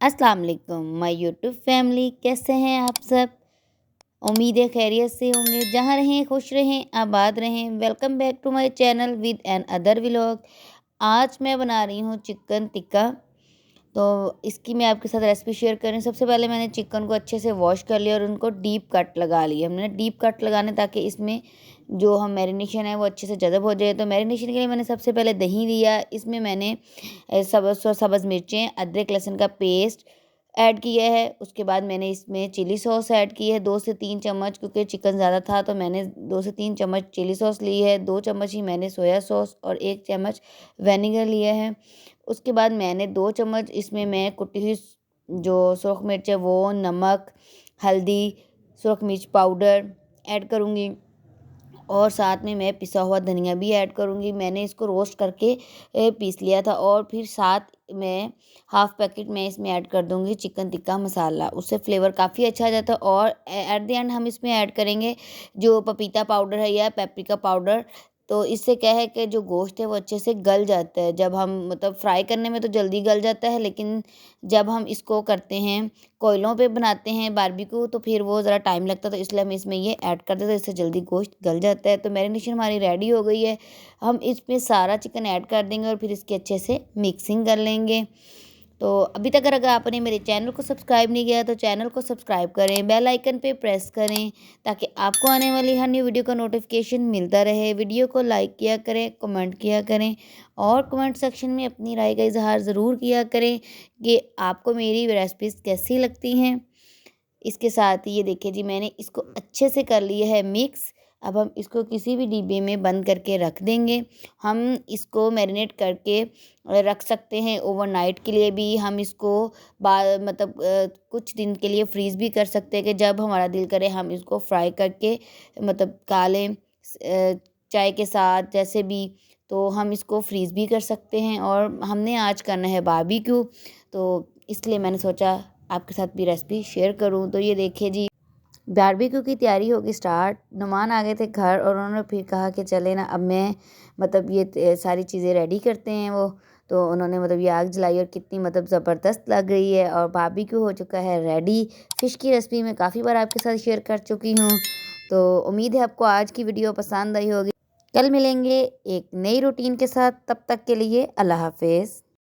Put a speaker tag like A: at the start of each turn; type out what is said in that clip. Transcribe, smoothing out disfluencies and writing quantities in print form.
A: अस्सलाम वालेकुम my YouTube family, कैसे हैं आप सब। उम्मीद है खैरियत से होंगे। जहाँ रहें खुश रहें, आबाद रहें। Welcome back to my channel with another vlog. आज मैं बना रही हूँ चिकन टिक्का। तो इसकी मैं आपके साथ रेसिपी शेयर कर रही हूँ। सबसे पहले मैंने चिकन को अच्छे से वॉश कर लिया और उनको डीप कट लगा लिया। हमने डीप कट लगाने ताकि इसमें जो हम मैरिनेशन है वो अच्छे से जज़ब हो जाए। तो मैरिनेशन के लिए मैंने सबसे पहले दही लिया। इसमें मैंने सब्ज़ मिर्चें, अदरक लहसुन का पेस्ट ऐड किया है। उसके बाद मैंने इसमें चिली सॉस ऐड की है 2 से 3 चम्मच, क्योंकि चिकन ज़्यादा था तो मैंने 2 से 3 चम्मच चिली सॉस ली है। 2 चम्मच ही मैंने सोया सॉस और 1 चम्मच विनेगर लिया है। उसके बाद मैंने 2 चम्मच इसमें मैं कुटी हुई जो सुरख मिर्च है वो, नमक, हल्दी, सुरख मिर्च पाउडर ऐड करूँगी और साथ में मैं पिसा हुआ धनिया भी ऐड करूँगी। मैंने इसको रोस्ट करके पीस लिया था और फिर साथ में हाफ़ पैकेट मैं इसमें ऐड कर दूँगी चिकन टिक्का मसाला। उससे फ्लेवर काफ़ी अच्छा आ जाता है। और एट द एंड हम इसमें ऐड करेंगे जो पपीता पाउडर है या पेपरिका पाउडर। तो इससे क्या है कि जो गोश्त है वो अच्छे से गल जाता है। जब हम मतलब फ्राई करने में तो जल्दी गल जाता है, लेकिन जब हम इसको करते हैं कोयलों पे बनाते हैं बारबेक्यू तो फिर वो ज़रा टाइम लगता है। तो इसलिए हम इसमें ये ऐड कर देते हैं, इससे जल्दी गोश्त गल जाता है। तो मैरिनेशन हमारी रेडी हो गई है। हम इसमें सारा चिकन ऐड कर देंगे और फिर इसकी अच्छे से मिक्सिंग कर लेंगे। तो अभी तक अगर आपने मेरे चैनल को सब्सक्राइब नहीं किया तो चैनल को सब्सक्राइब करें, बेल आइकन पे प्रेस करें ताकि आपको आने वाली हर न्यू वीडियो का नोटिफिकेशन मिलता रहे। वीडियो को लाइक किया करें, कमेंट किया करें और कमेंट सेक्शन में अपनी राय का इजहार ज़रूर किया करें कि आपको मेरी रेसिपीज़ कैसी लगती हैं। इसके साथ ही ये देखिए जी, मैंने इसको अच्छे से कर लिया है मिक्स। अब हम इसको किसी भी डिब्बे में बंद करके रख देंगे। हम इसको मैरिनेट करके रख सकते हैं ओवरनाइट के लिए भी। हम इसको मतलब कुछ दिन के लिए फ्रीज़ भी कर सकते हैं कि जब हमारा दिल करे हम इसको फ्राई करके मतलब खा लें चाय के साथ जैसे भी। तो हम इसको फ्रीज़ भी कर सकते हैं और हमने आज करना है बारबेक्यू, तो इसलिए मैंने सोचा आपके साथ भी रेसिपी शेयर करूं। तो ये देखिए जी, बारबेक्यू की तैयारी होगी स्टार्ट। मेहमान आ गए थे घर और उन्होंने फिर कहा कि चले ना अब मैं मतलब ये सारी चीज़ें रेडी करते हैं वो। तो उन्होंने मतलब ये आग जलाई और कितनी मतलब ज़बरदस्त लग रही है और बारबेक्यू हो चुका है रेडी। फ़िश की रेसिपी मैं काफ़ी बार आपके साथ शेयर कर चुकी हूँ। तो उम्मीद है आपको आज की वीडियो पसंद आई होगी। कल मिलेंगे एक नई रूटीन के साथ, तब तक के लिए अल्लाह हाफिज़।